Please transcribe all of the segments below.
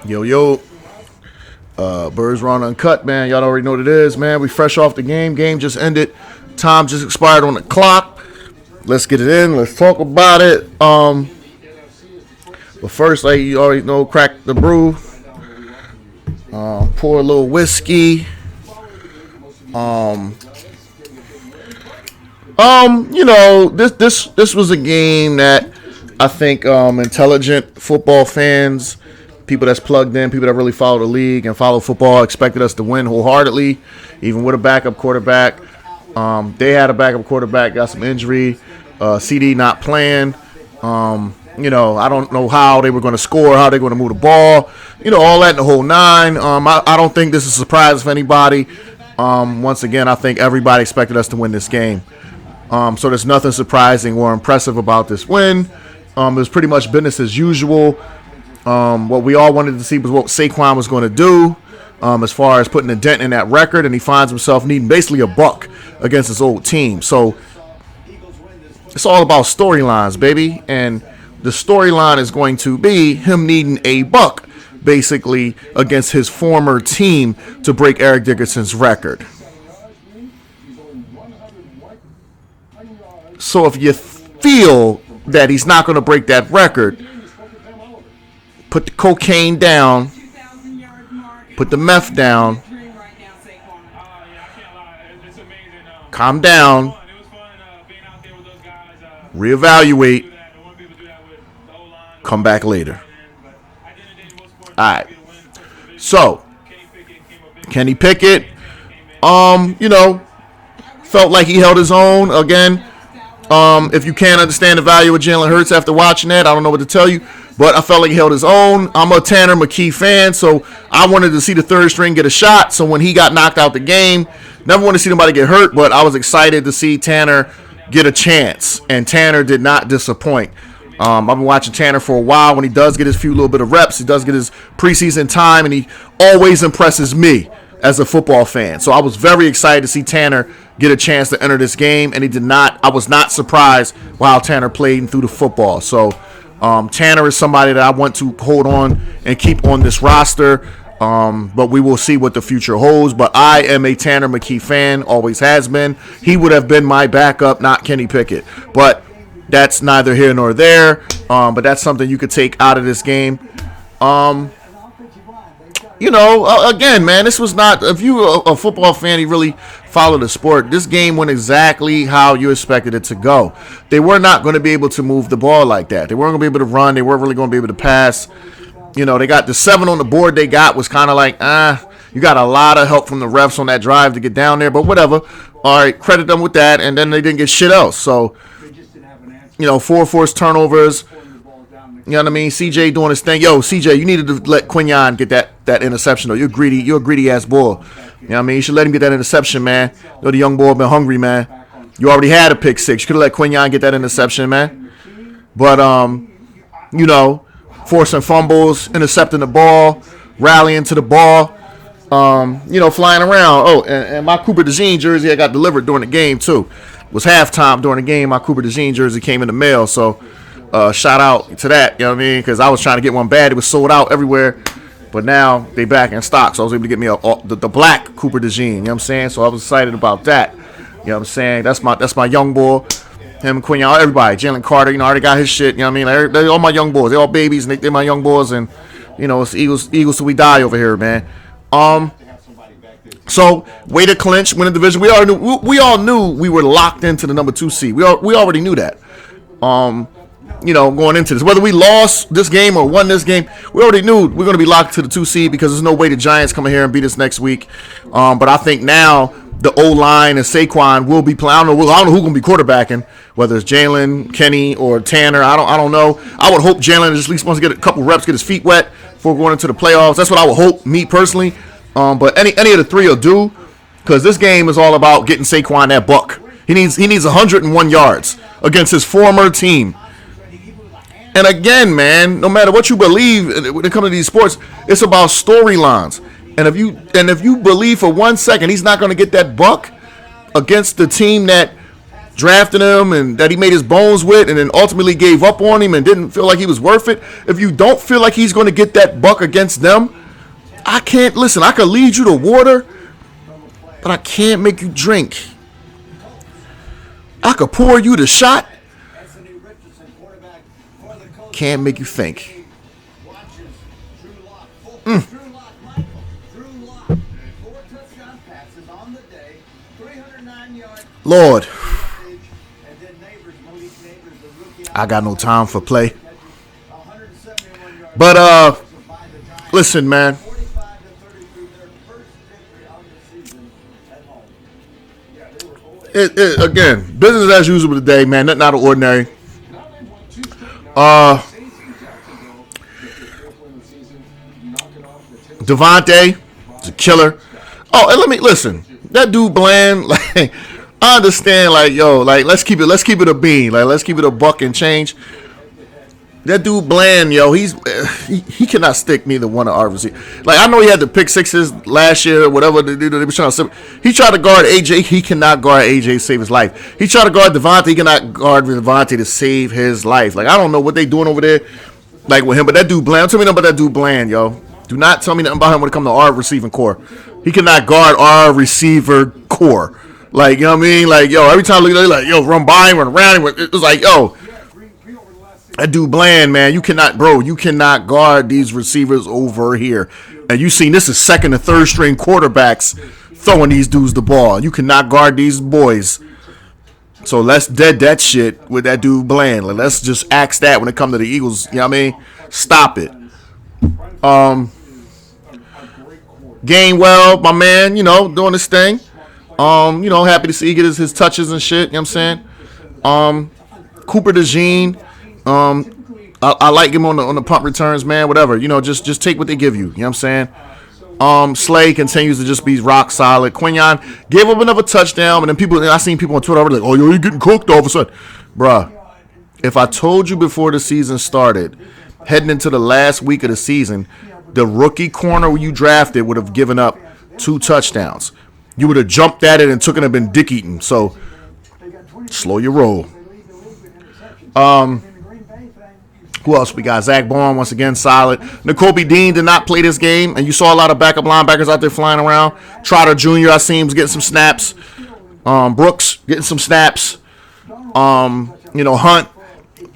Yo, Birds Raw Uncut, man. Y'all already know what it is, man. We fresh off the game. Game just ended. Time just expired on the clock. Let's get it in. Let's talk about it. But first, like you already know, crack the brew. Pour a little whiskey. This was a game that I think intelligent football fans, people that's plugged in, people that really follow the league and follow football, expected us to win wholeheartedly, even with a backup quarterback. They had a backup quarterback, got some injury. CD not playing. I don't know how they were going to score, how they're going to move the ball. All that in the whole nine. I don't think this is a surprise for anybody. Once again, I think everybody expected us to win this game. So there's nothing surprising or impressive about this win. It was pretty much business as usual. What we all wanted to see was what Saquon was going to do as far as putting a dent in that record, and he finds himself needing basically a buck against his old team. So it's all about storylines, baby, and the storyline is going to be him needing a buck, basically, against his former team to break Eric Dickerson's record. So if you feel that he's not going to break that record, put the cocaine down, put the meth down, calm down, reevaluate, come back later. All right. So, Kenny Pickett, felt like he held his own again. If you can't understand the value of Jalen Hurts after watching that, I don't know what to tell you. But I felt like he held his own. I'm a Tanner McKee fan, so I wanted to see the third string get a shot. So when he got knocked out the game, never wanted to see nobody get hurt, but I was excited to see Tanner get a chance. And Tanner did not disappoint. I've been watching Tanner for a while. When he does get his few little bit of reps, he does get his preseason time, and he always impresses me as a football fan. So I was very excited to see Tanner get a chance to enter this game, and he did not. I was not surprised while Tanner played through the football. So Tanner is somebody that I want to hold on and keep on this roster, but we will see what the future holds. But I am a Tanner McKee fan, always has been. He would have been my backup, not Kenny Pickett. But that's neither here nor there, but that's something you could take out of this game. Again, man, this was not, if you were a football fan, you really follow the sport, this game went exactly how you expected it to go. They were not going to be able to move the ball like that. They weren't going to be able to run. They weren't really going to be able to pass. They got the 7 on the board they got was kind of like, you got a lot of help from the refs on that drive to get down there, but whatever. All right, credit them with that, and then they didn't get shit else. So, 4 forced turnovers. You know what I mean? CJ doing his thing. Yo, CJ, you needed to let Quinyon get that interception, though. You're a greedy ass boy. You know what I mean? You should let him get that interception, man. The young boy been hungry, man. You already had a pick 6. You could have let Quinyon get that interception, man. But forcing fumbles, intercepting the ball, rallying to the ball, flying around. Oh, and my Cooper DeJean jersey I got delivered during the game, too. It was halftime during the game. My Cooper DeJean jersey came in the mail, so shout out to that, you know what I mean? Because I was trying to get one bad. It was sold out everywhere. But now they back in stock, so I was able to get me the black Cooper DeJean, you know what I'm saying? So I was excited about that. You know what I'm saying? That's my young boy. Him and Quinyon, everybody. Jalen Carter, already got his shit, you know what I mean? They're all my young boys. They're all babies, and they're my young boys, and, it's Eagles till we die over here, man. So, way to clinch, win the division. We all knew we were locked into the number 2 seed. We already knew that. Going into this. Whether we lost this game or won this game, we already knew we're going to be locked to the 2 seed because there's no way the Giants come in here and beat us next week. But I think now the O-line and Saquon will be playing. I don't know who's going to be quarterbacking, whether it's Jalen, Kenny, or Tanner. I don't know. I would hope Jalen at least wants to get a couple reps, get his feet wet before going into the playoffs. That's what I would hope, me personally. But any of the 3 will do, because this game is all about getting Saquon that buck. He needs 101 yards against his former team. And again, man, no matter what you believe when it comes to these sports, it's about storylines. And if you believe for 1 second he's not going to get that buck against the team that drafting him and that he made his bones with and then ultimately gave up on him and didn't feel like he was worth it, if you don't feel like he's going to get that buck against them, I can't listen. I could lead you to water, but I can't make you drink. I could pour you the shot, can't make you think. Lord, I got no time for play. But listen, man. Again, business as usual today, man. Nothing out of ordinary. Devontae is a killer. Oh, and let me listen. That dude Bland, like, I understand, like, yo, like, let's keep it a bean, like, let's keep it a buck and change. That dude Bland, yo, he cannot stick neither one of our receivers. Like, I know he had the pick sixes last year or whatever. They was trying to. He tried to guard AJ. He cannot guard AJ to save his life. He tried to guard Devontae. He cannot guard Devontae to save his life. Like, I don't know what they doing over there, like, with him. But that dude Bland, tell me nothing about that dude Bland, yo. Do not tell me nothing about him when it comes to our receiving core. He cannot guard our receiver core. Like, you know what I mean? Like, yo, every time I look at it, like, yo, run by him, run around him. It was like, yo, that dude Bland, man, you cannot guard these receivers over here. And you seen this is second and third string quarterbacks throwing these dudes the ball. You cannot guard these boys. So let's dead that shit with that dude Bland. Like, let's just axe that when it comes to the Eagles. You know what I mean? Stop it. Gainwell, my man, you know, doing his thing. You know, happy to see he get his touches and shit. You know what I'm saying? Cooper DeJean. I like him on the punt returns, man. Whatever, you know, just take what they give you. You know what I'm saying? Slay continues to just be rock solid. Quinion gave up another touchdown, and then I seen people on Twitter like, "Oh, you're getting cooked all of a sudden, bruh." If I told you before the season started, heading into the last week of the season, the rookie corner you drafted would have given up 2 touchdowns. You would have jumped at it and took it and been dick eating. So slow your roll. Who else we got? Zach Bourne, once again, solid. Nakobe Dean did not play this game, and you saw a lot of backup linebackers out there flying around. Trotter Jr., I seen him was getting some snaps. Brooks getting some snaps. You know, Hunt,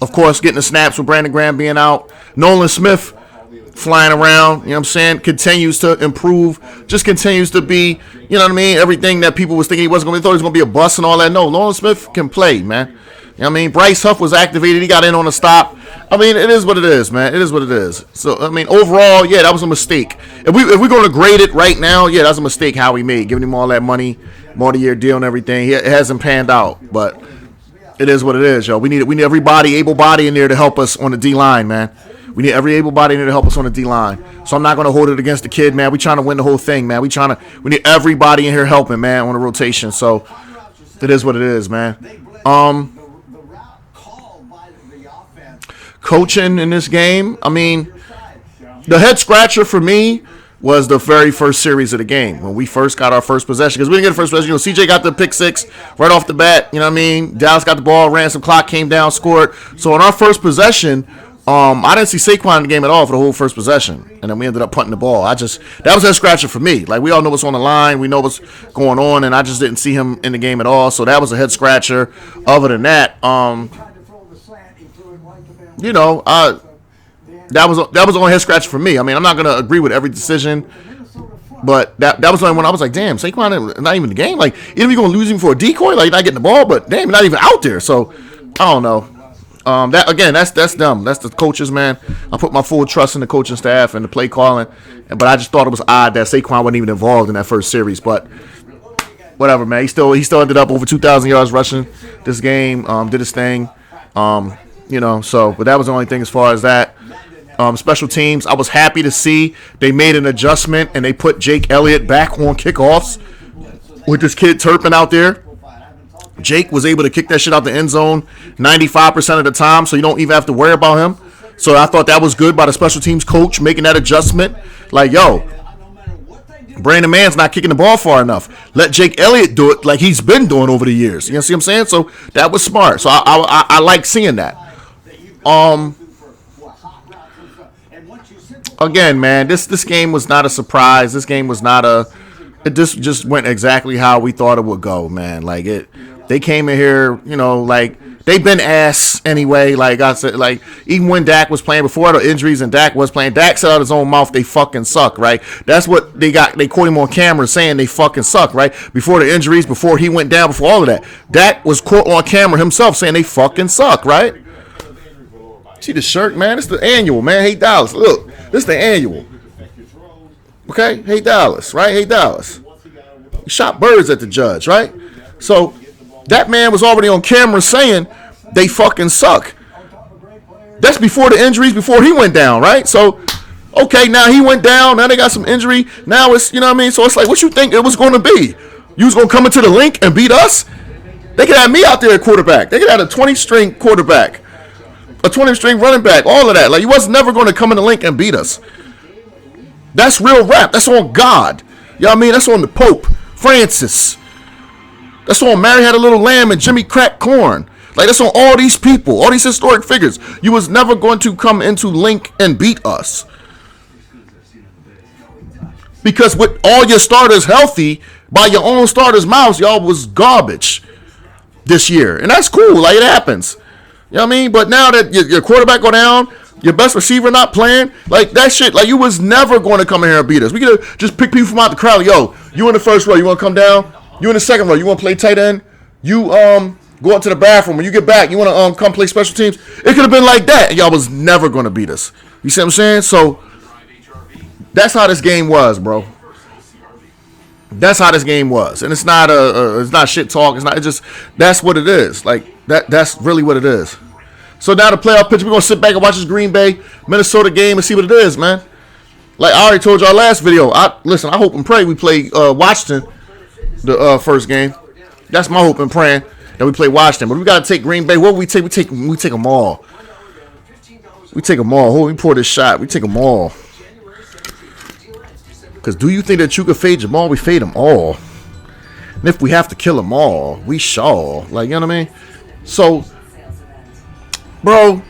of course, getting the snaps with Brandon Graham being out. Nolan Smith flying around, you know what I'm saying, continues to improve, just continues to be, you know what I mean, everything that people was thinking he wasn't going to be, thought he was going to be a bust and all that. No, Nolan Smith can play, man. You know what I mean? Bryce Huff was activated. He got in on a stop. I mean, it is what it is, man. It is what it is. So, I mean, overall, yeah, that was a mistake. If we're going to grade it right now, yeah, that's a mistake how we made, giving him all that money, multi-year deal and everything. It hasn't panned out, but it is what it is, yo. We need everybody, able-body in there to help us on the D-line, man. We need every able-body in there to help us on the D-line. So I'm not going to hold it against the kid, man. We trying to win the whole thing, man. We need everybody in here helping, man, on the rotation. So it is what it is, man. Coaching in this game, I mean, the head scratcher for me was the very first series of the game when we first got our first possession. Because we didn't get the first possession. You know, CJ got the pick 6 right off the bat. You know what I mean? Dallas got the ball, ran some clock, came down, scored. So on our first possession, I didn't see Saquon in the game at all for the whole first possession. And then we ended up punting the ball. That was a head scratcher for me. Like, we all know what's on the line. We know what's going on. And I just didn't see him in the game at all. So that was a head scratcher. Other than that, you know, that was the only head scratch for me. I mean, I'm not gonna agree with every decision, but that was the only one I was like, damn, Saquon not even in the game. Like, even if you're gonna lose him for a decoy, like, not getting the ball, but damn, not even out there. So I don't know. That's dumb. That's the coaches, man. I put my full trust in the coaching staff and the play calling, but I just thought it was odd that Saquon wasn't even involved in that first series. But whatever, man. He still ended up over 2,000 yards rushing this game. Did his thing. You know, so, but that was the only thing as far as that. Special teams, I was happy to see they made an adjustment and they put Jake Elliott back on kickoffs with this kid Turpin out there. Jake was able to kick that shit out the end zone 95% of the time, so you don't even have to worry about him. So I thought that was good by the special teams coach making that adjustment. Like, yo, Brandon Mann's not kicking the ball far enough. Let Jake Elliott do it like he's been doing over the years. You know, see what I'm saying? So that was smart. So I like seeing that. Again, man, this game was not a surprise. This game was not a. It just went exactly how we thought it would go, man. Like they came in here, you know, like they've been ass anyway. Like I said, like even when Dak was playing before the injuries and Dak was playing, Dak said out his own mouth they fucking suck, right? That's what they got. They caught him on camera saying they fucking suck, right? Before the injuries, before he went down, before all of that, Dak was caught on camera himself saying they fucking suck, right? See the shirt, man? It's the annual, man. Hey Dallas, look, this is the annual. Okay, hey Dallas, right? Hey Dallas. He shot birds at the judge, right? So that man was already on camera saying they fucking suck. That's before the injuries, before he went down, right? So, okay, now he went down. Now they got some injury. Now it's, you know what I mean? So it's like, what you think it was going to be? You was going to come into the link and beat us? They could have me out there at quarterback. They could have a 20-string quarterback, a 20-string running back, all of that. Like, you was never going to come in the link and beat us. That's real rap. That's on God. You know what I mean? That's on the Pope, Francis. That's on Mary Had a Little Lamb and Jimmy Cracked Corn. Like, that's on all these people, all these historic figures. You was never going to come into Link and beat us. Because with all your starters healthy, by your own starters' mouths, y'all was garbage this year. And that's cool. Like, it happens. You know what I mean? But now that your quarterback go down, your best receiver not playing, like that shit, like you was never going to come in here and beat us. We could have just picked people from out the crowd. Like, yo, you in the first row, you want to come down? You in the second row, you want to play tight end? You go up to the bathroom. When you get back, you want to come play special teams? It could have been like that. And y'all was never going to beat us. You see what I'm saying? So that's how this game was, bro. That's how this game was. And it's not it's not shit talk. It's not. It's just that's what it is. Like that's really what it is. So now the playoff picture, we're going to sit back and watch this Green Bay, Minnesota game and see what it is, man. Like I already told y'all last video. I hope and pray we play Washington the first game. That's my hope and praying that we play Washington. But we got to take Green Bay. What we take? We take them all. We take them all. Hold, we pour this shot. We take them all. Because do you think that you could fade Jamal? We fade them all. And if we have to kill them all, we shall. Like, you know what I mean? So, bro,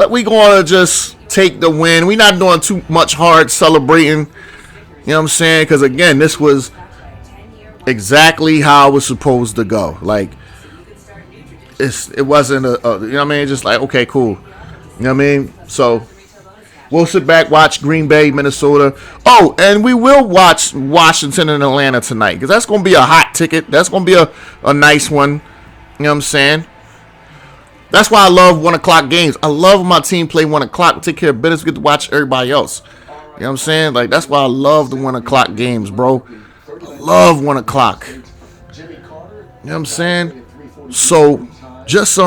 we going to just take the win. We not doing too much hard celebrating. You know what I'm saying? Because, again, this was exactly how it was supposed to go. Like, it wasn't you know what I mean? Just like, okay, cool. You know what I mean? So, we'll sit back, watch Green Bay, Minnesota. Oh, and we will watch Washington and Atlanta tonight. Because that's going to be a hot ticket. That's going to be a nice one. You know what I'm saying? That's why I love 1 o'clock games. I love when my team play 1 o'clock. We take care of business. We get to watch everybody else. You know what I'm saying? Like, that's why I love the 1 o'clock games, bro. I love 1 o'clock. You know what I'm saying? So, just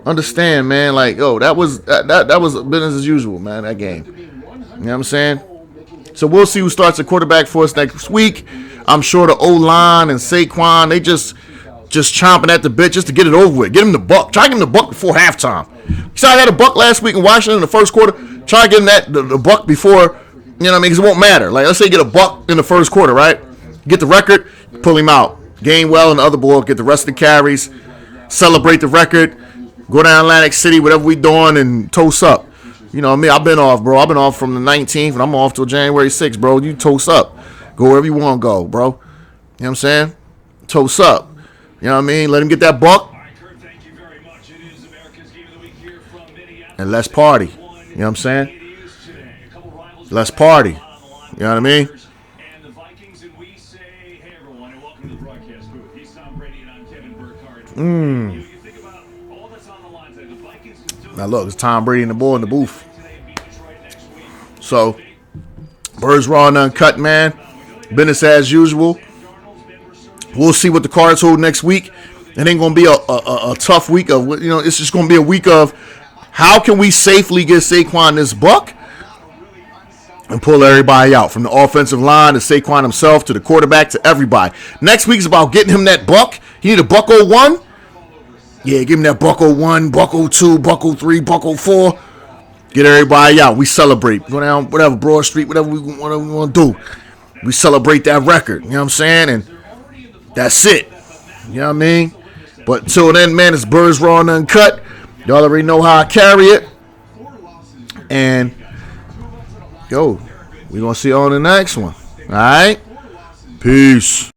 understand, man. Like, yo, that was business as usual, man, that game. You know what I'm saying? So, we'll see who starts the quarterback for us next week. I'm sure the O-line and Saquon, they just chomping at the bit just to get it over with. Get him the buck. Try to get him the buck before halftime. You saw I had a buck last week in Washington in the first quarter. Try to get him the buck before, you know what I mean? Because it won't matter. Like, let's say you get a buck in the first quarter, right? Get the record, pull him out. Gainwell and the other ball, get the rest of the carries, celebrate the record, go down Atlantic City, whatever we doing, and toast up. You know what I mean? I've been off, bro. I've been off from the 19th, and I'm off till January 6th, bro. You toast up. Go wherever you want to go, bro. You know what I'm saying? Toast up. You know what I mean? Let him get that buck. And let's party. You know what I'm saying? Let's party. You know what I mean? Now look, it's Tom Brady and the boy in the booth. So, Birds Raw and Uncut, man. Business as usual. We'll see what the cards hold next week. It ain't going to be a tough week of, you know, it's just going to be a week of how can we safely get Saquon this buck and pull everybody out from the offensive line to Saquon himself to the quarterback to everybody. Next week is about getting him that buck. He need a buck 01. Yeah, give him that buck 01, buck 02, buck 03, buck 04. Get everybody out. We celebrate. Go down, whatever, Broad Street, whatever we want to do. We celebrate that record. You know what I'm saying? And that's it. You know what I mean? But until then, man, it's Birds Raw and Uncut. Y'all already know how I carry it. And, yo, we going to see you on the next one. All right? Peace.